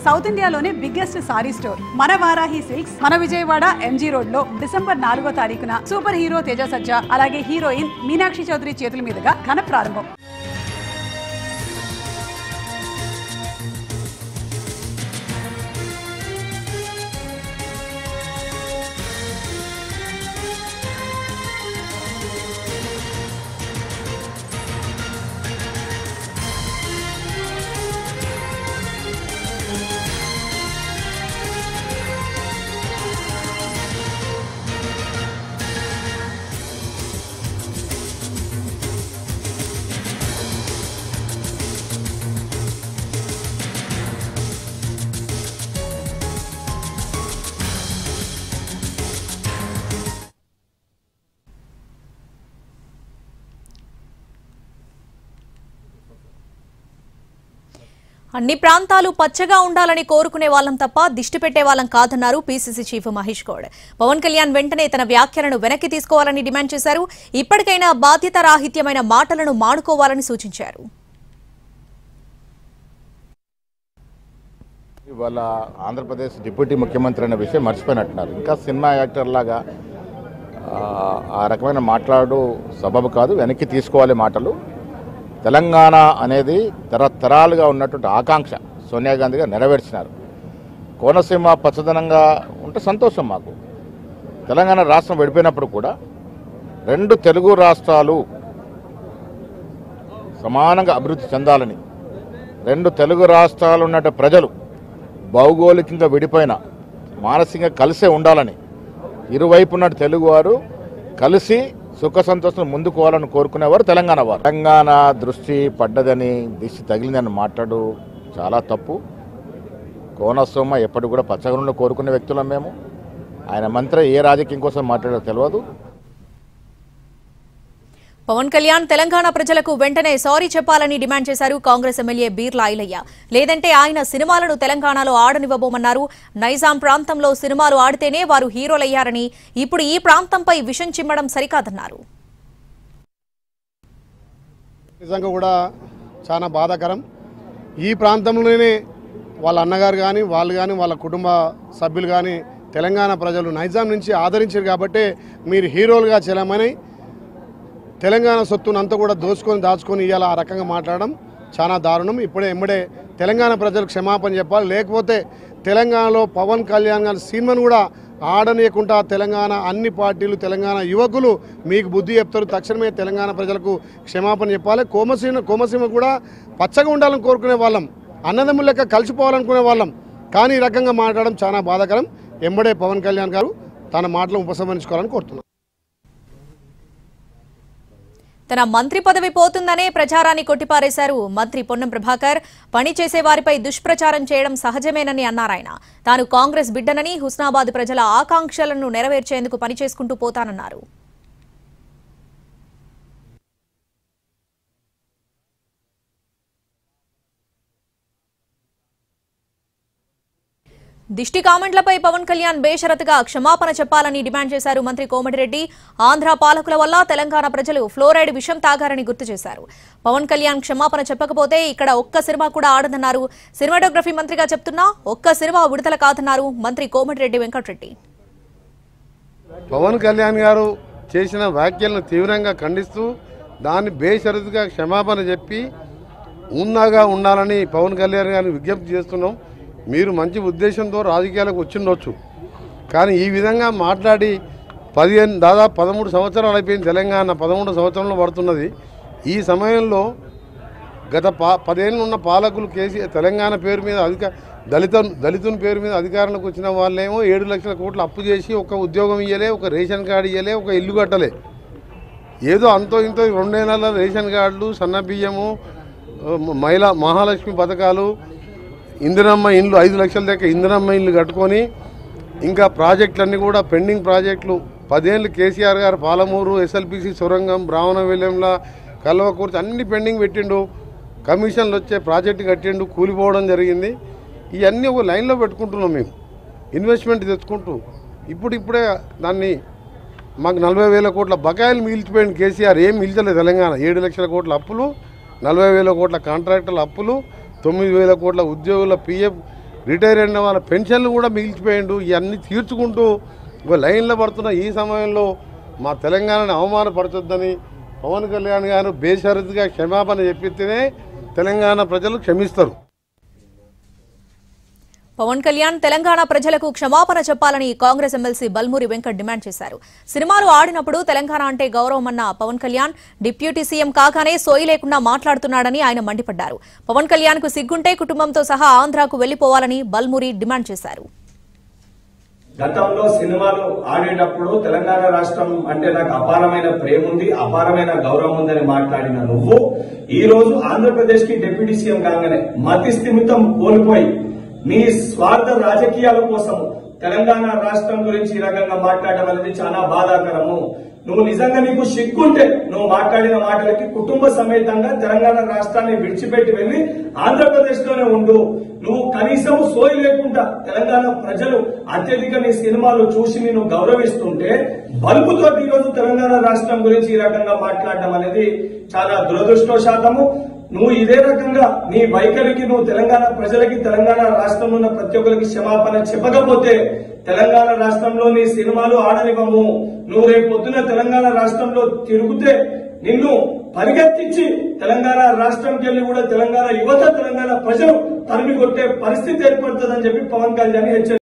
South ఇండియాలోనే biggest sorry store మన Varahi silks మన విజయవాడ ఎంజీ రోడ్ లో డిసెంబర్ 4వ తారీఖున సూపర్ హీరో తేజ సజ్జా అలాగే హీరోయిన్ మీనాక్షి చౌదరి చేతుల మీదుగా ఘన ప్రారంభం. అన్ని ప్రాంతాలు పచ్చగా ఉండాలని కోరుకునే వాళ్ళం తప్ప దిష్టి పెట్టే వాళ్ళం కాదన్నారు పీసీసీ చీఫ్ మహేష్ గౌడ్. పవన్ కళ్యాణ్ వెంటనే తన వ్యాఖ్యలను వెనక్కి తీసుకోవాలని డిమాండ్ చేశారు. ఇప్పటికైనా బాధ్యతారాహిత్యమైన మాటలను మానుకోవాలని సూచించారు. ఇవాళ ఆంధ్రప్రదేశ్ డిప్యూటీ ముఖ్యమంత్రి అనే విషయం మర్చిపోయినట్టున్నారు. ఇంకా సినిమా యాక్టర్ లాగా ఆ రకమైన మాట్లాడు సబబు కాదు, వెనక్కి తీసుకోవాలి మాటలు. తెలంగాణ అనేది తరతరాలుగా ఉన్నటువంటి ఆకాంక్ష సోనియా గాంధీ గారు నెరవేర్చినారు. కోనసీమ పచ్చదనంగా ఉంటే సంతోషం మాకు. తెలంగాణ రాష్ట్రం విడిపోయినప్పుడు కూడా 2 తెలుగు రాష్ట్రాలు సమానంగా అభివృద్ధి చెందాలని, 2 తెలుగు రాష్ట్రాలు ఉన్న ప్రజలు భౌగోళికంగా విడిపోయిన మానసికంగా కలిసే ఉండాలని, ఇరువైపున్న తెలుగువారు కలిసి సుఖ సంతోషం ముందుకోవాలని కోరుకునేవారు తెలంగాణ వారు. తెలంగాణ దృష్టి పడ్డదని, దిష్టి తగిలిందని మాట్లాడు చాలా తప్పు. కోనసీమ ఎప్పటి కూడా పచ్చగనులను కోరుకునే వ్యక్తులం మేము. ఆయన మంత్రి ఏ రాజకీయం కోసం మాట్లాడారో తెలియదు. పవన్ కళ్యాణ్ తెలంగాణ ప్రజలకు వెంటనే సారీ చెప్పాలని డిమాండ్ చేశారు కాంగ్రెస్ ఎమ్మెల్యే బీర్లా ఐలయ్య. లేదంటే ఆయన సినిమాలను తెలంగాణలో ఆడనివ్వబోమన్నారు. నైజాం ప్రాంతంలో సినిమాలు ఆడితేనే వారు హీరోలయ్యారని, ఇప్పుడు ఈ ప్రాంతంపై విషం చిమ్మడం సరికాదన్నారు. నిజంగా కూడా చాలా బాధాకరం. ఈ ప్రాంతంలోనే వాళ్ళ అన్నగారు కానీ వాళ్ళు కానీ వాళ్ళ కుటుంబ సభ్యులు కానీ తెలంగాణ ప్రజలు నైజాం నుంచి ఆదరించారు కాబట్టి మీరు హీరోలుగా చెల్లమని తెలంగాణ సొత్తును అంతా కూడా దాచుకొని ఇవాళ ఆ రకంగా మాట్లాడడం చాలా దారుణం. ఎమ్మడే తెలంగాణ ప్రజలకు క్షమాపణ చెప్పాలి. లేకపోతే తెలంగాణలో పవన్ కళ్యాణ్ గారి సినిమాను కూడా ఆడనీయకుండా తెలంగాణ అన్ని పార్టీలు, తెలంగాణ యువకులు మీకు బుద్ధి చెప్తారు. తక్షణమే తెలంగాణ ప్రజలకు క్షమాపణ చెప్పాలి. కోమసీమ కూడా పచ్చగా ఉండాలని కోరుకునే వాళ్ళం, అన్నదమ్ముల లెక్క కలిసిపోవాలనుకునే వాళ్ళం. కానీ ఈ రకంగా మాట్లాడడం చాలా బాధాకరం. ఎమ్మడే పవన్ కళ్యాణ్ గారు తన మాటలను ఉపసంహరించుకోవాలని కోరుతున్నారు. తన మంత్రి పదవి పోతుందనే ప్రచారాన్ని కొట్టిపారేశారు మంత్రి పొన్నం ప్రభాకర్. పనిచేసే వారిపై దుష్ప్రచారం చేయడం సహజమేనని అన్నారాయన. తాను కాంగ్రెస్ బిడ్డనని, హుస్నాబాద్ ప్రజల ఆకాంక్షలను నెరవేర్చేందుకు పనిచేసుకుంటూ పోతానన్నారు. దిష్టి కామెంట్లపై పవన్ కళ్యాణ్ బేషరతుగా క్షమాపణ చెప్పాలని డిమాండ్ చేశారు మంత్రి కోమటిరెడ్డి. ఆంధ్ర పాలకుల వల్ల తెలంగాణ ప్రజలు ఫ్లోరైడ్ విషం తాగారని గుర్తు చేశారు. పవన్ కళ్యాణ్ క్షమాపణ చెప్పకపోతే ఇక్కడ ఒక్క సినిమా కూడా ఆడదన్నారు. సినిమాటోగ్రఫీ మంత్రిగా చెప్తున్నా ఒక్క సినిమా విడుదల కాదన్నారు మంత్రి కోమటిరెడ్డి వెంకటరెడ్డి. పవన్ కళ్యాణ్ గారు చేసిన వ్యాఖ్యలను తీవ్రంగా ఖండిస్తూ దాన్ని బేషరతుగా క్షమాపణ చెప్పి ఉన్నాగా ఉండాలని పవన్ కళ్యాణ్ గారిని విజ్ఞప్తి చేస్తున్నాం. మీరు మంచి ఉద్దేశంతో రాజకీయాలకు వచ్చిండొచ్చు, కానీ ఈ విధంగా మాట్లాడి దాదాపు 13 సంవత్సరాలు అయిపోయింది. తెలంగాణ 13 సంవత్సరంలో పడుతున్నది. ఈ సమయంలో గత 10 ఏళ్ళు ఉన్న పాలకులు తెలంగాణ పేరు మీద దళితుని పేరు మీద అధికారంలోకి వచ్చిన వాళ్ళేమో 7 లక్షల కోట్లు అప్పు చేసి ఒక ఉద్యోగం ఇయ్యలే, ఒక రేషన్ కార్డు ఇయ్యలే, ఒక ఇల్లు కట్టలే. ఏదో అంతో ఇంతో 2 నెలల రేషన్ కార్డులు, సన్న బియ్యము, మహాలక్ష్మి పథకాలు, ఇందిరమ్మ ఇండ్లు 5 లక్షల దాకా ఇందిరమ్మ ఇండ్లు కట్టుకొని ఇంకా ప్రాజెక్టులన్నీ కూడా పెండింగ్ ప్రాజెక్టులు 10 ఏళ్ళు కేసీఆర్ గారు పాలమూరు, ఎస్ఎల్పిసి సొరంగం, బ్రాహ్మణవెల్లంల, కల్వకుర్తి అన్ని పెండింగ్ పెట్టిండు. కమిషన్లు వచ్చే ప్రాజెక్టు కట్టిండు, కూలిపోవడం జరిగింది. ఇవన్నీ ఒక లైన్లో పెట్టుకుంటున్నాం మేము, ఇన్వెస్ట్మెంట్ తెచ్చుకుంటూ. ఇప్పుడే దాన్ని మాకు 40,000 కోట్ల బకాయిలు మిగిల్చిపోయింది కేసీఆర్. ఏం మిగిల్చలేదు తెలంగాణ. 7 లక్షల కోట్ల అప్పులు, 40,000 కోట్ల కాంట్రాక్టర్ల అప్పులు, 9,000 కోట్ల ఉద్యోగుల పిఎఫ్ రిటైర్ అయిన వాళ్ళ పెన్షన్లు కూడా మిగిల్చిపోయిండు. ఇవన్నీ తీర్చుకుంటూ ఒక లైన్లో పడుతున్న ఈ సమయంలో మా తెలంగాణని అవమానపరచొద్దని పవన్ కళ్యాణ్ గారు బేషరతుగా క్షమాపణ చెప్పితేనే తెలంగాణ ప్రజలు క్షమిస్తారు. పవన్ కళ్యాణ్ తెలంగాణ ప్రజలకు క్షమాపణ చెప్పాలని కాంగ్రెస్ ఎమ్మెల్సీ బల్మూరి వెంకట్ డిమాండ్ చేశారు. సినిమాలు ఆడినప్పుడు తెలంగాణ అంటే గౌరవమన్న పవన్ కళ్యాణ్ డిప్యూటీ సీఎం కాగానే సోయి లేకుండా మాట్లాడుతున్నాడని ఆయన మండిపడ్డారు. పవన్ కళ్యాణ్ కు సిగ్గుంటే కుటుంబంతో సహా ఆంధ్రాకు వెళ్లిపోవాలని బల్మూరి డిమాండ్ చేశారు. గతంలో సినిమాలు ఆడేటప్పుడు తెలంగాణ రాష్ట్రం అంటే నాకు అపారమైన ప్రేమ ఉంది, అపారమైన గౌరవం ఉందని మాట్లాడిన నువ్వు ఈ రోజు ఆంధ్రప్రదేశ్ కి డిప్యూటీ సీఎం కాగానే మతి స్థిమితం కోల్పోయి నీ స్వార్థ రాజకీయాల కోసం తెలంగాణ రాష్ట్రం గురించి ఈ రకంగా మాట్లాడడం అనేది చాలా బాధాకరము. నువ్వు నిజంగా నీకు సిగ్గుంటే నువ్వు మాట్లాడిన మాటలకి కుటుంబ సమేతంగా తెలంగాణ రాష్ట్రాన్ని విడిచిపెట్టి వెళ్లి ఆంధ్రప్రదేశ్ లోనే ఉండు. నువ్వు కనీసం సోయి లేకుండా తెలంగాణ ప్రజలు అత్యధిక నీ సినిమాలు చూసి నేను గౌరవిస్తుంటే బల్బుతో ఈ రోజు తెలంగాణ రాష్ట్రం గురించి ఈ రకంగా మాట్లాడడం అనేది చాలా దురదృష్టవశాతము. నువ్వు ఇదే రకంగా నీ వైఖరికి నువ్వు తెలంగాణ ప్రజలకి తెలంగాణ రాష్ట్రంలో ఉన్న ప్రతి ఒక్కరికి క్షమాపణ చెప్పకపోతే తెలంగాణ రాష్ట్రంలో నీ సినిమాలు ఆడనివ్వము. నువ్వు రేపు పొద్దున తెలంగాణ రాష్ట్రంలో తిరుగుతే నిన్ను పరిగెత్తించి తెలంగాణ రాష్ట్రంకి వెళ్లి కూడా తెలంగాణ యువత తెలంగాణ ప్రజలు తరిమి కొట్టే పరిస్థితి ఏర్పడుతుందని చెప్పి పవన్ కళ్యాణ్ హెచ్చరించారు.